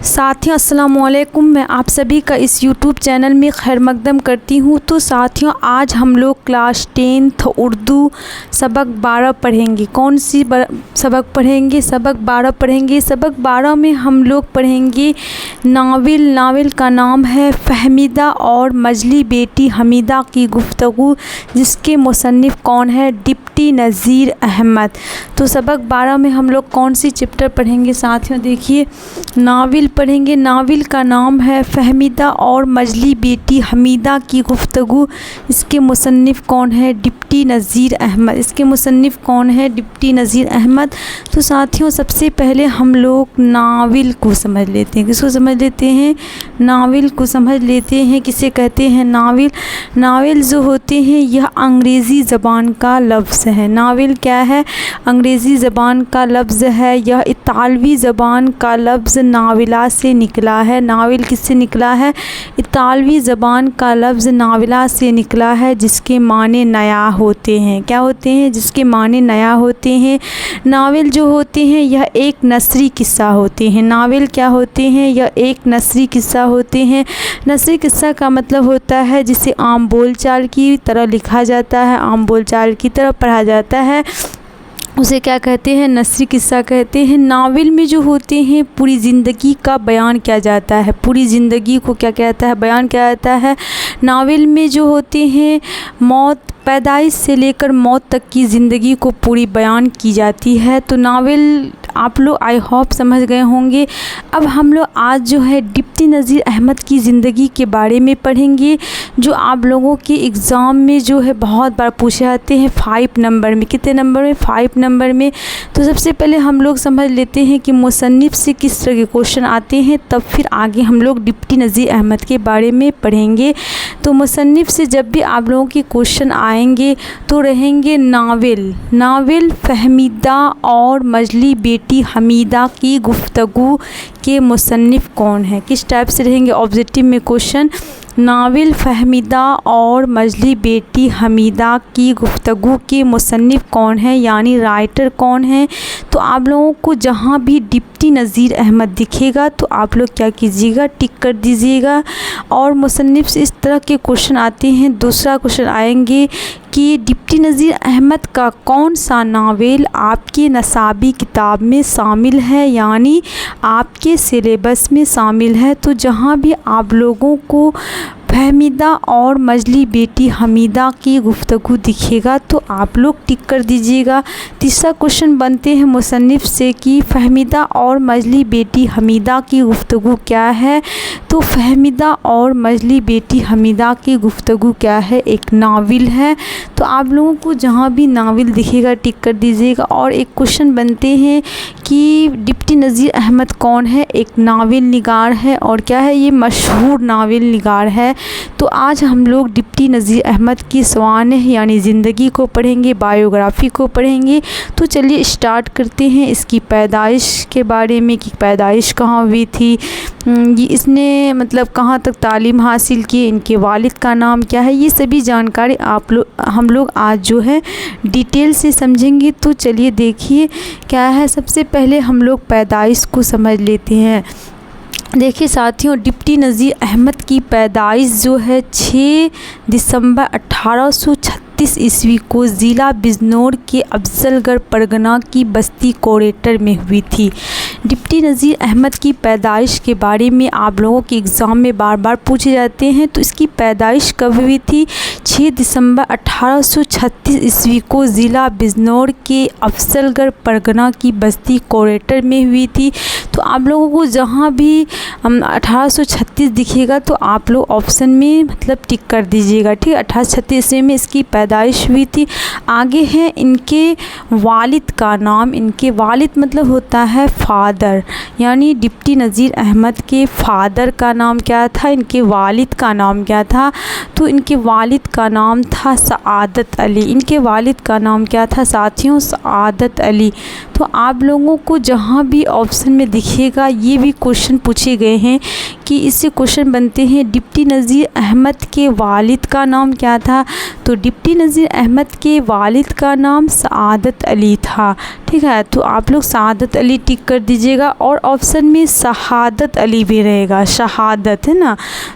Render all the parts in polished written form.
साथियों अस्सलाम वालेकुम, मैं आप सभी का इस YouTube चैनल में खैर मकदम करती हूँ। तो साथियों, आज हम लोग क्लास 10th उर्दू सबक 12 पढ़ेंगे। कौन सी सबक पढ़ेंगे? सबक 12 पढ़ेंगे। सबक 12 में हम लोग पढ़ेंगे नावल का नाम है फ़हमीदा और मजली बेटी हमीदा की गुफ्तगू, जिसके मुसन्निफ़ कौन है? डिप्टी नज़ीर अहमद। तो सबक 12 में हम लोग कौन सी चैप्टर पढ़ेंगे साथियों? देखिए, नावल पढ़ेंगे। नावल का नाम है फ़हमीदा और मजली बेटी हमीदा की गुफ्तगू। इसके मुसन्निफ़ कौन है? डिप्टी नज़ीर अहमद। इसके मुसन्निफ़ कौन है? डिप्टी नज़ीर अहमद। तो साथियों, सबसे पहले हम लोग नावल को समझ लेते हैं। किसको समझ लेते हैं? नावल को समझ लेते हैं। किसे कहते हैं? नावल। नावल जो होते हैं यह अंग्रेज़ी ज़बान का लफ्ज़ है। नावल क्या है? अंग्रेज़ी ज़बान का लफ्ज़ है। यह इतालवी ज़बान का लफ्ज़ नावला से निकला है। नावल किससे निकला है? इतालवी ज़बान का लफ्ज़ नावला से निकला है, जिसके माने नया होते हैं। क्या होते हैं? जिसके माने नया होते हैं। नावल जो होते हैं यह एक नसरी किस्सा होते हैं। नावल क्या होते हैं? यह एक नसरी किस्सा होते हैं। नसरी किस्सा का मतलब होता है जिसे आम बोलचाल की तरह लिखा जाता है, आम बोलचाल की तरह पढ़ा जाता है, उसे क्या कहते हैं? नसरी किस्सा कहते हैं। नावल में जो होते हैं पूरी ज़िंदगी का बयान किया जाता है। पूरी ज़िंदगी को क्या कहता है? बयान किया जाता है। नावल में जो होते हैं पैदाइश से लेकर मौत तक की ज़िंदगी को पूरी बयान की जाती है। तो नावल आप लोग आई होप समझ गए होंगे। अब हम लोग आज जो है डिप्टी नज़ीर अहमद की ज़िंदगी के बारे में पढ़ेंगे, जो आप लोगों के एग्ज़ाम में जो है बहुत बार पूछे जाते हैं 5 नंबर में। कितने नंबर में? 5 नंबर में। तो सबसे पहले हम लोग समझ लेते हैं कि मुसन्निफ़ से किस तरह के क्वेश्चन आते हैं, तब फिर आगे हम लोग डिप्टी नज़ीर अहमद के बारे में पढ़ेंगे। तो मुसन्निफ़ से जब भी आप लोगों के क्वेश्चन आएंगे तो रहेंगे नावल फ़हमीदा और मजली बेटी हमीदा की गुफ्तगू के मुसन्निफ़ कौन है? किस टाइप से रहेंगे ऑब्जेक्टिव में क्वेश्चन? नावल फ़हमीदा और मजली बेटी हमीदा की गुफ्तगू के मुसन्निफ़ कौन है, यानी राइटर कौन है? तो आप लोगों को जहाँ भी डिप्टी नज़ीर अहमद दिखेगा तो आप लोग क्या कीजिएगा? टिक कर दीजिएगा। और मुसन्निफ़ से इस तरह के क्वेश्चन आते हैं। दूसरा क्वेश्चन आएंगे कि डिप्टी नज़ीर अहमद का कौन सा नावल आपके नसाबी किताब में शामिल है, यानी आपके सिलेबस में शामिल है। तो जहाँ भी आप लोगों को फ़हमीदा और मजली बेटी हमीदा की गुफ्तगू दिखेगा तो आप लोग टिक कर दीजिएगा। तीसरा क्वेश्चन बनते हैं मुसन्निफ़ से कि फ़हमीदा और मजली बेटी हमीदा की गुफ्तगू क्या है? तो फ़हमीदा और मजली बेटी हमीदा की गुफ्तगू क्या है? एक नावल है। तो आप लोगों को जहाँ भी नावल दिखेगा टिक कर दीजिएगा। और एक क्वेश्चन बनते हैं कि डिप्टी नज़ीर अहमद कौन है? एक नावल निगार है। और क्या है? ये मशहूर नावल निगार है। तो आज हम लोग डिप्टी नज़ीर अहमद की सवानह यानी ज़िंदगी को पढ़ेंगे, बायोग्राफ़ी को पढ़ेंगे। तो चलिए स्टार्ट करते हैं इसकी पैदाइश के बारे में कि पैदाइश कहाँ हुई थी, ये इसने मतलब कहाँ तक तालीम हासिल की, इनके वालिद का नाम क्या है, ये सभी जानकारी हम लोग आज जो है डिटेल से समझेंगे। तो चलिए देखिए क्या है। सबसे पहले हम लोग पैदाइश को समझ लेते हैं। देखिए साथियों, डिप्टी नज़ीर अहमद की पैदाइश जो है 6 दिसंबर 1836 ईस्वी को ज़िला बिजनौर के अफजलगढ़ परगना की बस्ती कोरेटर में हुई थी। डिप्टी नज़ीर अहमद की पैदाइश के बारे में आप लोगों के एग्ज़ाम में बार बार पूछे जाते हैं। तो इसकी पैदाइश कब हुई थी? 6 दिसंबर 1836 ईस्वी को ज़िला बिजनौर के अफजलगढ़ परगना की बस्ती कोरेटर में हुई थी। तो आप लोगों को जहाँ भी 1836 दिखेगा तो आप लोग ऑप्शन में मतलब टिक कर दीजिएगा। ठीक है, 1836 ईस्वी में इसकी पैदाइश हुई थी। आगे है इनके वालिद का नाम। इनके वालिद मतलब होता है फादर, यानी डिप्टी नज़ीर अहमद के फादर का नाम क्या था? इनके वालिद का नाम क्या था? तो इनके वालिद का नाम था सआदत अली। इनके वालिद का नाम क्या था साथियों? सआदत अली। तो आप लोगों को जहाँ भी ऑप्शन में दिखेगा ये भी क्वेश्चन पूछे गए हैं कि इससे क्वेश्चन बनते हैं डिप्टी नज़ीर अहमद के वालिद का नाम क्या था? तो डिप्टी नज़ीर अहमद के वालिद का नाम सआदत अली था। ठीक है। तो आप लोग शहादत अली टिक कर दीजिएगा। और ऑप्शन में शहादत अली भी रहेगा, शहादत है ना,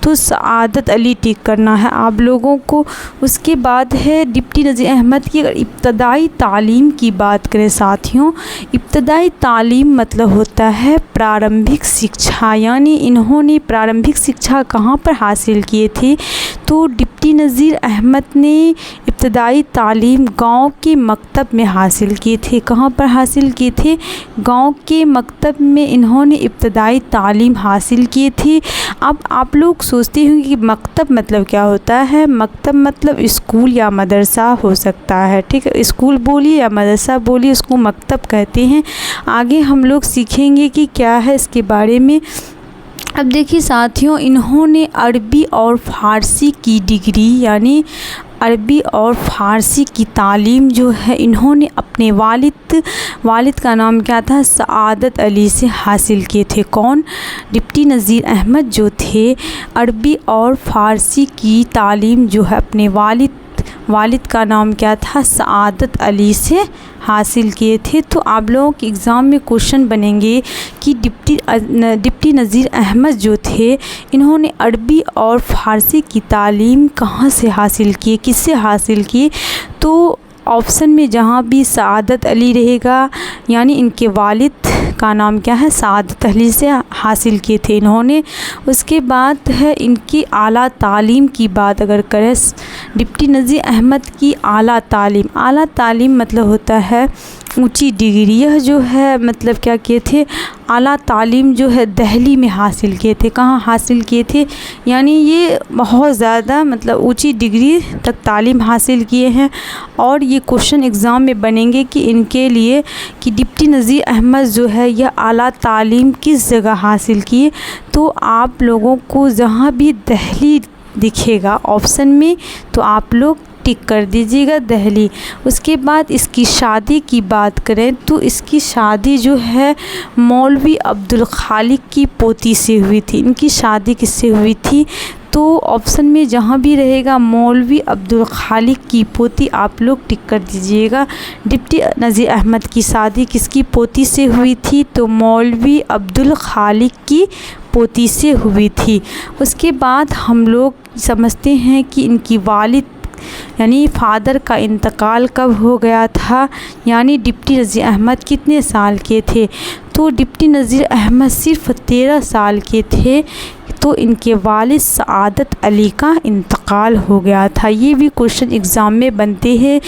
तो शहादत अली टिक करना है आप लोगों को। उसके बाद है डिप्टी नज़ीर अहमद की अगर इब्तदाई तालीम की बात करें साथियों, इब्तदाई तालीम मतलब होता है प्रारंभिक शिक्षा, यानी इन्होंने प्रारंभिक शिक्षा कहाँ पर हासिल किए थे, तो डिप्टी नज़ीर अहमद ने इब्तदाई तालीम गांव के मकतब में हासिल किए थे। कहाँ पर हासिल किए थे? गांव के मकतब में इन्होंने इब्तदाई तालीम हासिल किए थे। अब आप लोग सोचते होंगे कि मकतब मतलब क्या होता है? मकतब मतलब स्कूल या मदरसा हो सकता है, ठीक है। स्कूल बोलिए या मदरसा बोलिए, उसको मकतब कहते हैं। आगे हम लोग सीखेंगे कि क्या है इसके बारे में। अब देखिए साथियों, इन्होंने अरबी और फ़ारसी की डिग्री, यानी अरबी और फ़ारसी की तालीम जो है इन्होंने अपने वालिद का नाम क्या था? सआदत अली से हासिल किए थे। कौन? डिप्टी नज़ीर अहमद जो थे अरबी और फ़ारसी की तालीम जो है अपने वालिद का नाम क्या था? सआदत अली से हासिल किए थे। तो आप लोगों के एग्ज़ाम में क्वेश्चन बनेंगे कि डिप्टी नज़ीर अहमद जो थे इन्होंने अरबी और फ़ारसी की तालीम कहाँ से हासिल किए, किससे हासिल किए? तो ऑप्शन में जहाँ भी सआदत अली रहेगा, यानी इनके वालिद का नाम क्या है? सआदत अली से हासिल किए थे इन्होंने। उसके बाद है इनकी आला तालीम की बात अगर करें, डिप्टी नज़ीर अहमद की आला तालीम मतलब होता है ऊंची डिग्री। यह जो है मतलब क्या किए थे? आला तालीम जो है दिल्ली में हासिल किए थे। कहाँ हासिल किए थे? यानी ये बहुत ज़्यादा मतलब ऊंची डिग्री तक तालीम हासिल किए हैं। और ये क्वेश्चन एग्ज़ाम में बनेंगे कि इनके लिए कि डिप्टी नज़ीर अहमद जो है यह आला तालीम किस जगह हासिल किए। तो आप लोगों को जहाँ भी दिल्ली दिखेगा ऑप्शन में तो आप लोग टिक कर दीजिएगा दिल्ली। उसके बाद इसकी शादी की बात करें तो इसकी शादी जो है मौलवी अब्दुल खालिक की पोती से हुई थी। इनकी शादी किससे हुई थी? तो ऑप्शन में जहाँ भी रहेगा मौलवी अब्दुल खालिक की पोती आप लोग टिक कर दीजिएगा। डिप्टी नज़ीर अहमद की शादी किसकी पोती से हुई थी? तो मौलवी अब्दुल खालिक की पोती से हुई थी। उसके बाद हम लोग समझते हैं कि इनकी वालिद यानी फादर का इंतकाल कब हो गया था, यानी डिप्टी नज़ीर अहमद कितने साल के थे? तो डिप्टी नज़ीर अहमद सिर्फ 13 साल के थे तो इनके वालिद सआदत अली का इंतकाल हो गया था। ये भी क्वेश्चन एग्ज़ाम में बनते हैं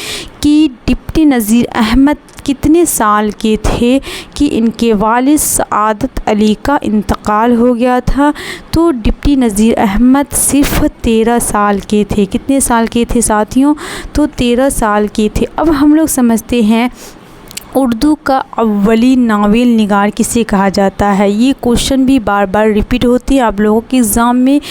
कि डिप्टी नज़ीर अहमद कितने साल के थे कि इनके वालिद सआदत अली का इंतकाल हो गया था। तो डिप्टी नज़ीर अहमद सिर्फ 13 साल के थे। कितने साल के थे साथियों? तो 13 साल के थे। अब हम लोग समझते हैं उर्दू का अव्वली नावल निगार किसे कहा जाता है। ये क्वेश्चन भी बार बार रिपीट होती है आप लोगों के एग्ज़ाम में।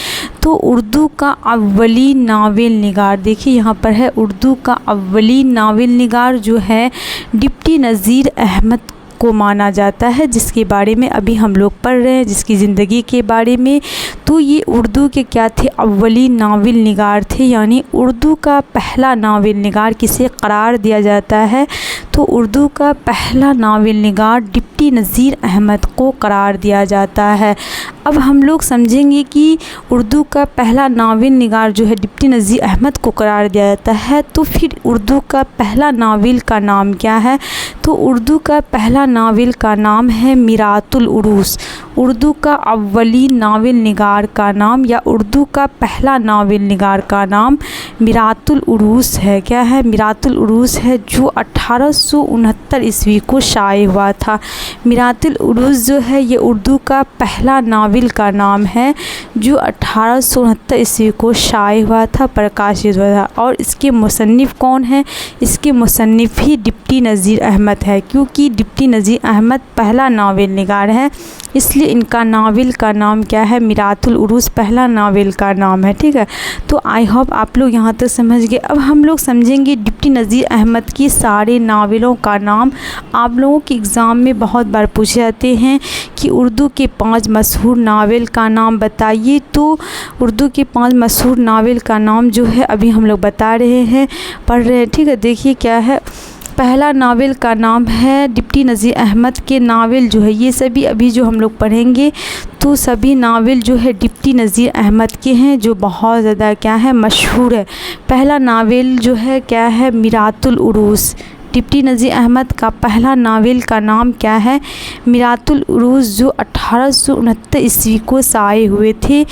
तो उर्दू का अव्वली नावल निगार, देखिए यहाँ पर है उर्दू का अव्वली नावल निगार जो है डिप्टी नज़ीर अहमद को माना जाता है, जिसके बारे में अभी हम लोग पढ़ रहे हैं, जिसकी ज़िंदगी के बारे में। तो ये उर्दू के क्या थे? अव्वली नावल निगार थे, यानी उर्दू का पहला नावल निगार किसे करार दिया जाता है? तो उर्दू का पहला नावल निगार डिप्टी नज़ीर अहमद को करार दिया जाता है। अब हम लोग समझेंगे कि उर्दू का पहला नावल निगार जो है डिप्टी नज़ीर अहमद को करार दिया जाता है, तो फिर उर्दू का पहला नावल का नाम क्या है? तो उर्दू का पहला नावल का नाम है मिरातुल उरूस। उर्दू का अव्वली नावल निगार का नाम या उर्दू का पहला नावल निगार का नाम मिरातुल उरूस है। क्या है? मिरातुल उरूस है, जो 1869 ईस्वी को शाये हुआ था। मिरातुल उरूस जो है ये उर्दू का पहला नावल का नाम है, जो 1869 ईस्वी को शाये हुआ था, प्रकाशित हुआ था। और इसके मुसन्निफ़ कौन है? इसके मुसन्निफ़ ही डिप्टी नज़ीर अहमद है, क्योंकि डिप्टी नज़ीर अहमद पहला नावल निगार है, इसलिए इनका नावल का नाम क्या है? मिरातुल उरूस पहला नावल का नाम है। ठीक है, तो आई होप आप लोग यहाँ तक समझ गए। अब हम लोग समझेंगे डिप्टी नज़ीर अहमद की सारे नावलों का नाम। आप लोगों के एग्ज़ाम में बहुत बार पूछे जाते हैं कि उर्दू के 5 मशहूर नावल का नाम बताइए। तो उर्दू के 5 मशहूर नावल का नाम जो है अभी हम लोग बता रहे हैं, पढ़ रहे हैं। ठीक है, देखिए क्या है। पहला नावल का नाम है डिप्टी नज़ीर अहमद के नावल जो है, ये सभी अभी जो हम लोग पढ़ेंगे तो सभी नावल जो है डिप्टी नज़ीर अहमद के हैं, जो बहुत ज़्यादा क्या है मशहूर है। पहला नावल जो है क्या है, मीरातुल उरूस। डिप्टी नज़ीर अहमद का पहला नावल का नाम क्या है, मीरातुल उरूस, जो 1869 ईस्वी को शाये हुए थे।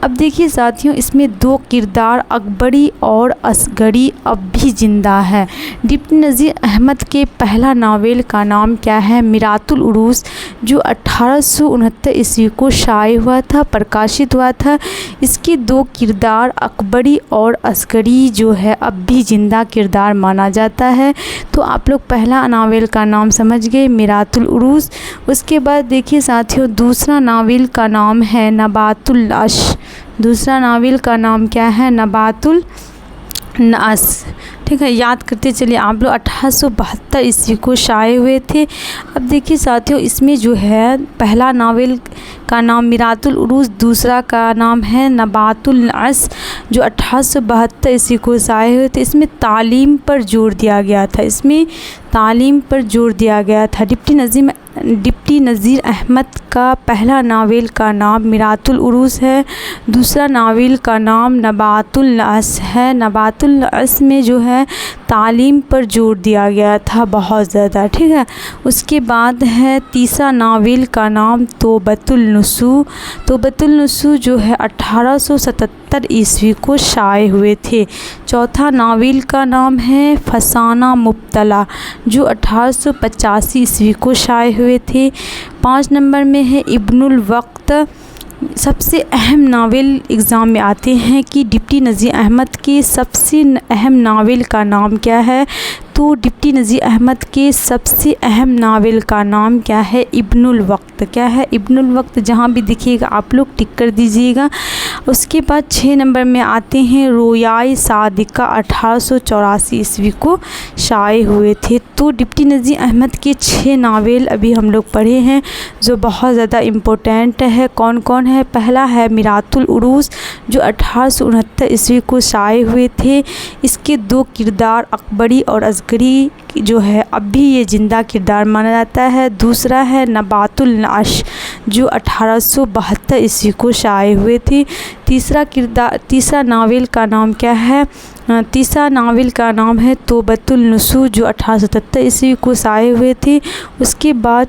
अब देखिए साथियों, इसमें दो किरदार अकबरी और असगरी अब भी ज़िंदा है। डिप्टी नज़ीर अहमद के पहला नावल का नाम क्या है, मीरातुल उरूस, जो 1869 ईस्वी को शाये हुआ था, प्रकाशित हुआ था। इसके दो किरदार अकबरी और असगरी जो है अब भी ज़िंदा किरदार माना जाता है। तो आप लोग पहला नावल का नाम समझ गए, मीरातुल उरूस। उसके बाद देखिए साथियों, दूसरा नावल का नाम है नबातुल अश। दूसरा नावल का नाम क्या है, नबातुल नास। ठीक है, याद करते चलिए आप लोग। 1872 ईस्वी को शाये हुए थे। अब देखिए साथियों, इसमें जो है पहला नावल का नाम मीरातुल उरूस, दूसरा का नाम है नबातुल नास, जो 1872 ईस्वी को शाये हुए थे। इसमें तालीम पर जोर दिया गया था, इसमें तालीम पर जोर दिया गया था। डिप्टी नज़ीर अहमद का पहला नावल का नाम मीरातुल उरूस है, दूसरा नावल का नाम नबातुल नास है। नबातुल नास में जो है तालीम पर जोर दिया गया था बहुत ज़्यादा। ठीक है, उसके बाद है तीसरा नावल का नाम तौबतुल नुसू। तौबतुल नुसू जो है 1877 ईस्वी को शाये हुए थे। चौथा नावल का नाम है फसाना मुब्तला, जो 1885 ईस्वी को शाये हुए थे। 5 नंबर में है इब्नुल वक्त। सबसे अहम नावल एग्ज़ाम में आते हैं कि डिप्टी नज़ीर अहमद के सबसे अहम नावल का नाम क्या है, तो डिप्टी नज़ीर अहमद के सबसे अहम नावल का नाम क्या है, इब्नुल वक्त। क्या है, इब्नुल वक्त। जहाँ भी दिखिएगा आप लोग टिक कर दीजिएगा। उसके बाद 6 नंबर में आते हैं रोयाए सादिका, 1884 ईस्वी को शाये हुए थे। तो डिप्टी नज़ीर अहमद के 6 नावल अभी हम लोग पढ़े हैं जो बहुत ज़्यादा इम्पोर्टेंट है। कौन कौन है, पहला है मीरातुल उरूस, जो 1869 ईस्वी को शाये हुए थे। इसके दो किरदार अकबरी और असगरी जो है अब भी ये ज़िंदा किरदार माना जाता है। दूसरा है नबातुल नाश, जो 1872 ईस्वी को शाये हुए थे। तीसरा नावल का नाम क्या है, तीसरा नावल का नाम है तौबतुल नुसू, जो 1877 ईस्वी को शाये हुए थे। उसके बाद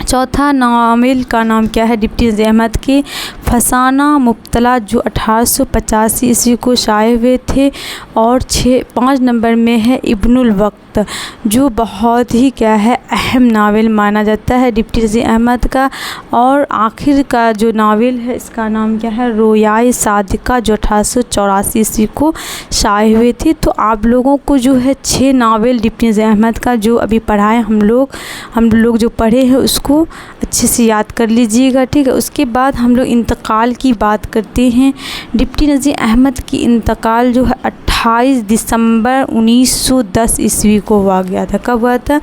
चौथा नावल का नाम क्या है, डिप्टी नज़ीर अहमद के फसाना मुब्तला, जो 1885 ईस्वी को शाये हुए थे। और 5 नंबर में है इब्नुल वक्त, जो बहुत ही क्या है अहम नावल माना जाता है डिप्टी नज़ीर अहमद का। और आखिर का जो नावल है इसका नाम क्या है, रोयाए सादिका, जो 1884 ईस्वी को शाये हुए थे। तो आप लोगों को जो है 6 नावल डिप्टी नज़ीर अहमद का जो अभी पढ़ाए हम लोग जो पढ़े हैं उसको अच्छे से याद कर लीजिएगा। ठीक है, उसके बाद हम लोग इंतकाल की बात करते हैं। डिप्टी नज़ीर अहमद की इंतकाल जो है 28 दिसंबर 1910 ईस्वी को हुआ गया था। कब हुआ था,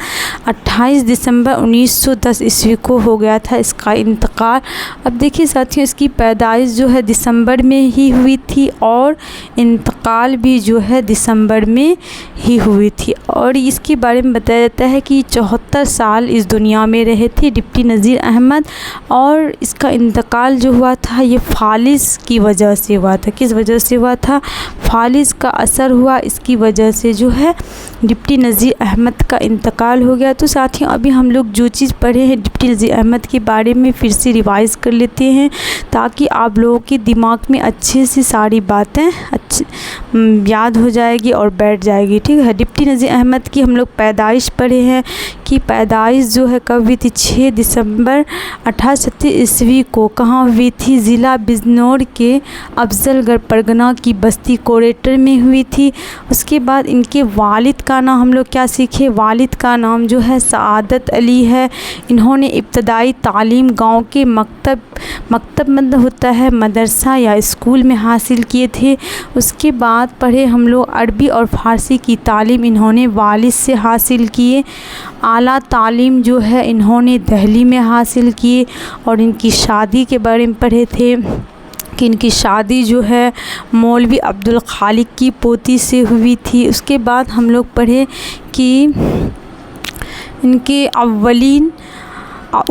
28 दिसंबर 1910 ईस्वी को हो गया था इसका इंतकाल। अब देखिए साथियों, इसकी पैदाइश जो है दिसंबर में ही हुई थी और इंतकाल भी जो है दिसंबर में ही हुई थी। और इसके बारे में बताया जाता है कि 74 साल इस दुनिया में रहे थे डिप्टी नज़ीर अहमद। और इसका इंतकाल जो हुआ था ये फालिस की वजह से हुआ था। किस वजह से हुआ था, फालिस का असर हुआ, इसकी वजह से जो है डिप्टी नज़ीर अहमद का इंतकाल हो गया। तो साथियों, अभी हम लोग जो चीज़ पढ़े हैं डिप्टी नज़ीर अहमद के बारे में फिर से रिवाइज़ कर लेते हैं, ताकि आप लोगों के दिमाग में अच्छे से सारी बातें याद हो जाएगी और बैठ जाएगी। ठीक है, डिप्टी नज़ीर अहमद की हम लोग पैदाइश पढ़े हैं कि पैदाइश जो है कब हुई थी, 6 दिसंबर 1870 ईस्वी को। कहाँ हुई थी, ज़िला बिजनौर के अफजलगढ़ परगना की बस्ती कोरेटर में हुई थी। उसके बाद इनके वालिद का नाम हम लोग क्या सीखे, वालिद का नाम जो है सआदत अली है। इन्होंने इब्तदाई तालीम गांव के मकतब मतलब होता है मदरसा या स्कूल में हासिल किए थे। उसके बाद पढ़े हम लोग अरबी और फ़ारसी की तालीम इन्होंने वालिद से हासिल किए। आला तालीम जो है इन्होंने दिल्ली में हासिल किए। और इनकी शादी के बारे में पढ़े थे कि इनकी शादी जो है मौलवी अब्दुल खालिक की पोती से हुई थी। उसके बाद हम लोग पढ़े कि इनके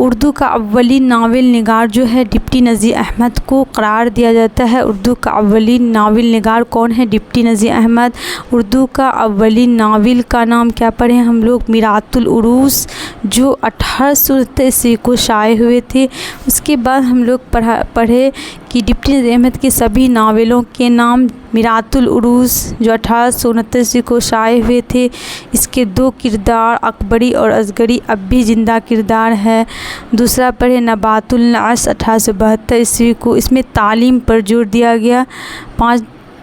उर्दू का अव्वलीन नावल निगार जो है डिप्टी नज़ीर अहमद को करार दिया जाता है। उर्दू का अव्वलीन नावल निगार कौन है? डिप्टी नज़ीर अहमद। उर्दू का अव्वलीन नावल का नाम क्या पढ़े हम लोग? मीरातुल उरूस, जो 1869 ईस्वी को शाये हुए थे। उसके बाद हम लोग पढ़े कि डिप्टी नज़ीर अहमद के सभी नावलों के नाम। मीरातुल उरूस जो 1869 ईस्वी को शाये हुए थे, इसके 2 किरदार अकबरी और असगरी अब भी ज़िंदा किरदार है। दूसरा पढ़े नबातुल नअस 1872 ईस्वी को, इसमें तालीम पर जोर दिया गया।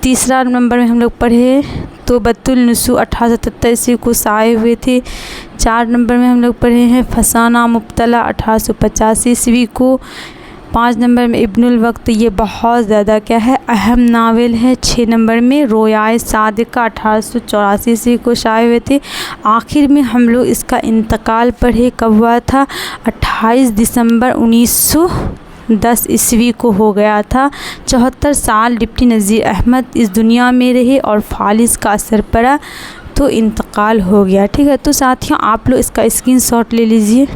तीसरा नंबर में हम लोग पढ़े तौबतुल नुसू 1877 ईस्वी को शाये हुए थे। 4 नंबर में हम लोग पढ़े हैं फसाना मुब्तला 1885 ईस्वी को। 5 नंबर में इब्नुल वक्त, ये बहुत ज़्यादा क्या है अहम नावल है। 6 नंबर में रोयाए सादिका 1884 ईस्वी को शाये हुए थे। आखिर में हम लोग इसका इंतकाल पढ़े कब हुआ था? 28 दिसंबर 1910 ईस्वी को हो गया था। 74 साल डिप्टी नज़ीर अहमद इस दुनिया में रहे और फालिस का असर पड़ा तो इंतकाल हो गया। ठीक है, तो साथियों आप लोग इसका स्क्रीनशॉट ले लीजिए।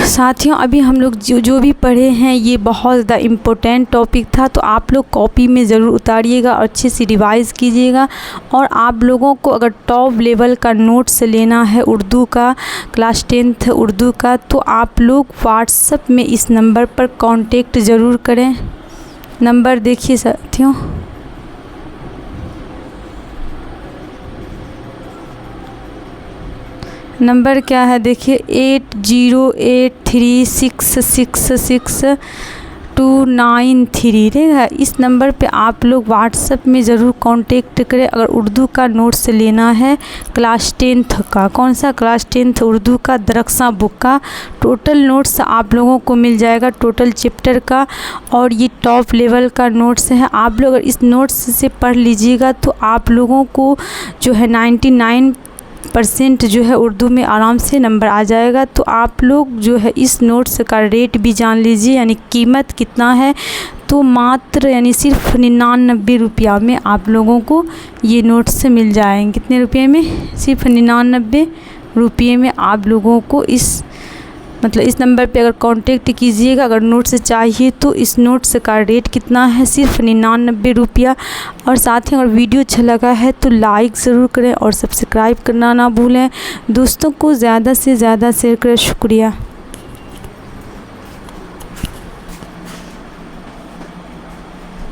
साथियों अभी हम लोग जो भी पढ़े हैं ये बहुत ज़्यादा इम्पोर्टेंट टॉपिक था, तो आप लोग कॉपी में ज़रूर उतारिएगा और अच्छे से रिवाइज़ कीजिएगा। और आप लोगों को अगर टॉप लेवल का नोट्स लेना है उर्दू का, क्लास 10th उर्दू का, तो आप लोग व्हाट्सएप में इस नंबर पर कांटेक्ट ज़रूर करें। नंबर देखिए साथियों, नंबर क्या है देखिए 8083666293। ठीक है, इस नंबर पे आप लोग व्हाट्सएप में ज़रूर कांटेक्ट करें अगर उर्दू का नोट्स लेना है क्लास 10th का। कौन सा? क्लास 10th उर्दू का दरख्सा बुक का टोटल नोट्स आप लोगों को मिल जाएगा, टोटल चैप्टर का। और ये टॉप लेवल का नोट्स है। आप लोग अगर इस नोट्स से पढ़ लीजिएगा तो आप लोगों को जो है 99% जो है उर्दू में आराम से नंबर आ जाएगा। तो आप लोग जो है इस नोट्स का रेट भी जान लीजिए, यानी कीमत कितना है। तो मात्र यानी सिर्फ 99 रुपया में आप लोगों को ये नोट्स मिल जाएंगे। कितने रुपये में? सिर्फ 99 रुपये में आप लोगों को इस इस नंबर पे अगर कांटेक्ट कीजिएगा, अगर नोट्स चाहिए तो इस नोट्स का रेट कितना है? सिर्फ 99 रुपया। और साथ ही अगर वीडियो अच्छा लगा है तो लाइक ज़रूर करें और सब्सक्राइब करना ना भूलें। दोस्तों को ज़्यादा से ज़्यादा शेयर करें। शुक्रिया।